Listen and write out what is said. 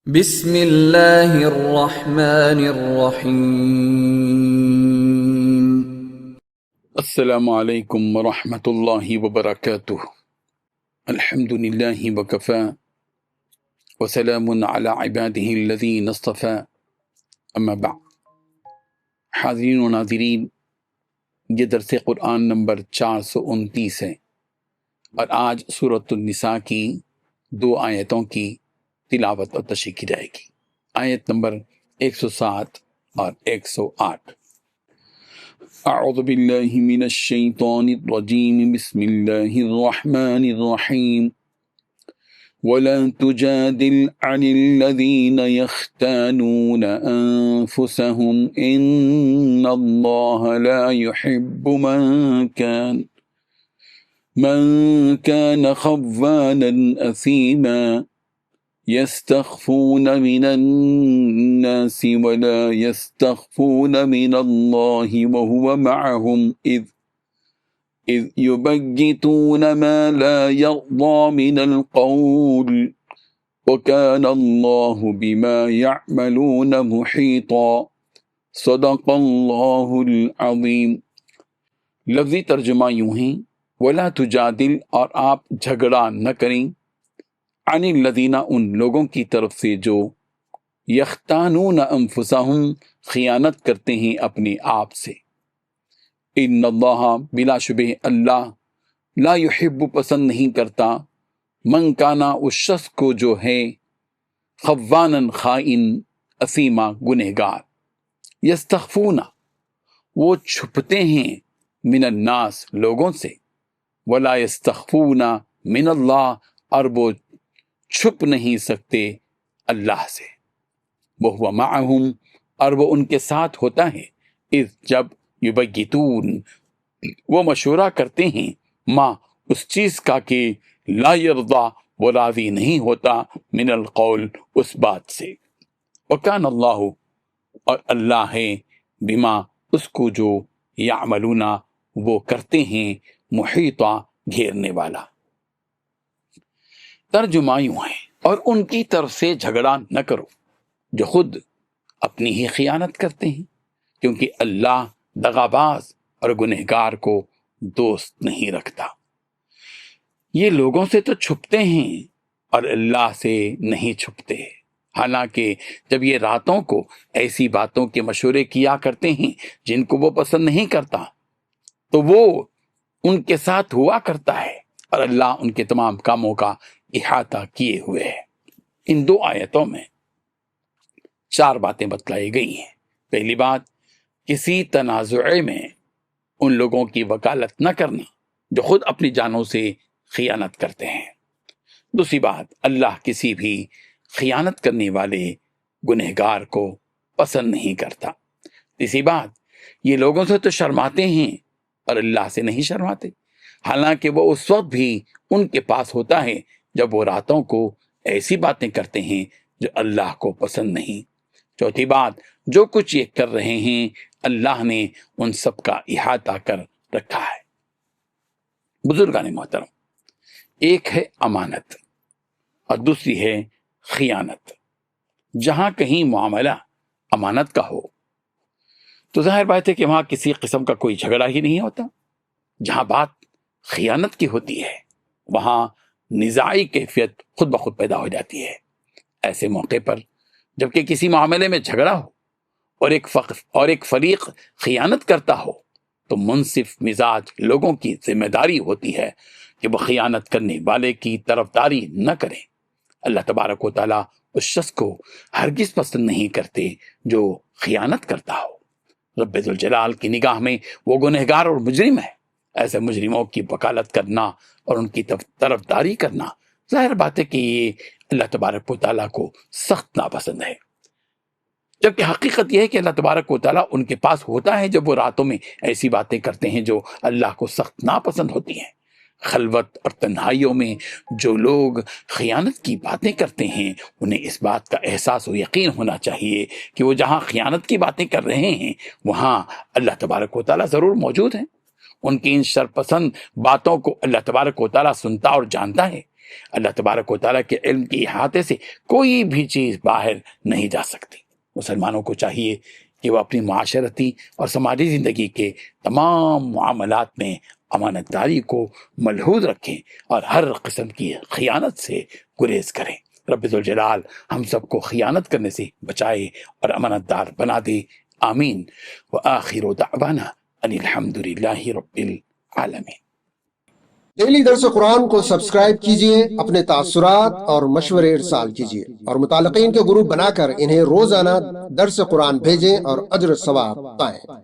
بسم اللہ الرحمن الرحیم۔ السلام علیکم ورحمۃ اللہ وبرکاتہ۔ الحمد للہ وکفی وسلام علی عبادہ الذین اصطفی، اما بعد۔ حاضرین و ناظرین، یہ درس قرآن نمبر 429 ہے اور آج سورۃ النساء کی 2 آیتوں کی تلاوت اور تشریح کی جائے گی۔ آیت نمبر 107 اور 108۔ اعوذ باللہ من الشیطان الرجیم، بسم اللہ الرحمن الرحیم۔ ولا تجادل عن الذین یختانون انفسهم ان اللہ لا يحب من كان خوانا اثیما يستخفون من الناس ولا يستخفون من الله وهو معهم إذ يبيتون ما لا يرضى من القول وكان الله بما يعملون محيطا۔ صدق اللہ العظیم۔ لفظی ترجمہ یوں ہیں، ولا تجادل، اور آپ جھگڑا نہ کریں، عن الذین، ان لوگوں کی طرف سے جو یختانون انفسہم، خیانت کرتے ہیں اپنے آپ سے۔ ان اللہ، بلا شبہ اللہ، لا یحب، پسند نہیں کرتا، من کانا، اس شخص کو جو ہے، خوانا، خائن، اثیما، گنہگار، یستخفون، وہ چھپتے ہیں، من الناس، لوگوں سے، ولا یستخفون من اللہ، اور وہ چھپ نہیں سکتے اللہ سے، وہو معہم، اور وہ ان کے ساتھ ہوتا ہے، اذ، جب، یبیتون، وہ مشورہ کرتے ہیں، ما، اس چیز کا کہ لا یرضا، وہ راضی نہیں ہوتا، من القول، اس بات سے، وکان اللہ، اور اللہ ہے، بما، اس کو جو، یعملون، وہ کرتے ہیں، محیطا، گھیرنے والا۔ ترجمہ یوں ہے، اور ان کی طرف سے جھگڑا نہ کرو جو خود اپنی ہی خیانت کرتے ہیں، کیونکہ اللہ دغاباز اور گنہگار کو دوست نہیں رکھتا۔ یہ لوگوں سے تو چھپتے ہیں اور اللہ سے نہیں چھپتے، حالانکہ جب یہ راتوں کو ایسی باتوں کے مشورے کیا کرتے ہیں جن کو وہ پسند نہیں کرتا، تو وہ ان کے ساتھ ہوا کرتا ہے، اور اللہ ان کے تمام کاموں کا احاطہ کیے ہوئے ہے۔ ان 2 آیتوں میں 4 باتیں بتلائی گئی ہیں۔ پہلی بات، کسی تنازع میں ان لوگوں کی وکالت نہ کرنا جو خود اپنی جانوں سے خیانت کرتے ہیں۔ دوسری بات، اللہ کسی بھی خیانت کرنے والے گنہگار کو پسند نہیں کرتا۔ تیسری بات، یہ لوگوں سے تو شرماتے ہیں اور اللہ سے نہیں شرماتے، حالانکہ وہ اس وقت بھی ان کے پاس ہوتا ہے جب وہ راتوں کو ایسی باتیں کرتے ہیں جو اللہ کو پسند نہیں۔ چوتھی بات، جو کچھ یہ کر رہے ہیں اللہ نے ان سب کا احاطہ کر رکھا ہے۔ بزرگان محترم، ایک ہے امانت اور دوسری ہے خیانت۔ جہاں کہیں معاملہ امانت کا ہو تو ظاہر بات ہے کہ وہاں کسی قسم کا کوئی جھگڑا ہی نہیں ہوتا۔ جہاں بات خیانت کی ہوتی ہے وہاں نزاعی کیفیت خود بخود پیدا ہو جاتی ہے۔ ایسے موقع پر جبکہ کسی معاملے میں جھگڑا ہو اور ایک فریق خیانت کرتا ہو تو منصف مزاج لوگوں کی ذمہ داری ہوتی ہے کہ وہ خیانت کرنے والے کی طرفداری نہ کریں۔ اللہ تبارک و تعالیٰ اس شخص کو ہرگز پسند نہیں کرتے جو خیانت کرتا ہو۔ رب ذوالجلال کی نگاہ میں وہ گنہگار اور مجرم ہے۔ ایسے مجرموں کی وکالت کرنا اور ان کی طرفداری کرنا ظاہر بات ہے کہ یہ اللہ تبارک و تعالیٰ کو سخت ناپسند ہے، جبکہ حقیقت یہ ہے کہ اللہ تبارک و تعالیٰ ان کے پاس ہوتا ہے جب وہ راتوں میں ایسی باتیں کرتے ہیں جو اللہ کو سخت ناپسند ہوتی ہیں۔ خلوت اور تنہائیوں میں جو لوگ خیانت کی باتیں کرتے ہیں انہیں اس بات کا احساس و یقین ہونا چاہیے کہ وہ جہاں خیانت کی باتیں کر رہے ہیں وہاں اللہ تبارک و تعالیٰ ضرور موجود ہیں۔ ان کی ان شرپسند باتوں کو اللہ تبارک و تعالیٰ سنتا اور جانتا ہے، اللہ تبارک و تعالیٰ کے علم کی احاطے سے کوئی بھی چیز باہر نہیں جا سکتی۔ مسلمانوں کو چاہیے کہ وہ اپنی معاشرتی اور سماجی زندگی کے تمام معاملات میں امانت داری کو ملحوظ رکھیں اور ہر قسم کی خیانت سے گریز کریں۔ رب ذوالجلال ہم سب کو خیانت کرنے سے بچائے اور امانت دار بنا دے، آمین۔ وآخر دعوانا ان الحمد للہ رب العالمین۔ ڈیلی درس قرآن کو سبسکرائب کیجئے، اپنے تاثرات اور مشورے ارسال کیجئے اور متعلقین کے گروپ بنا کر انہیں روزانہ درس قرآن بھیجیں اور اجر ثواب پائیں۔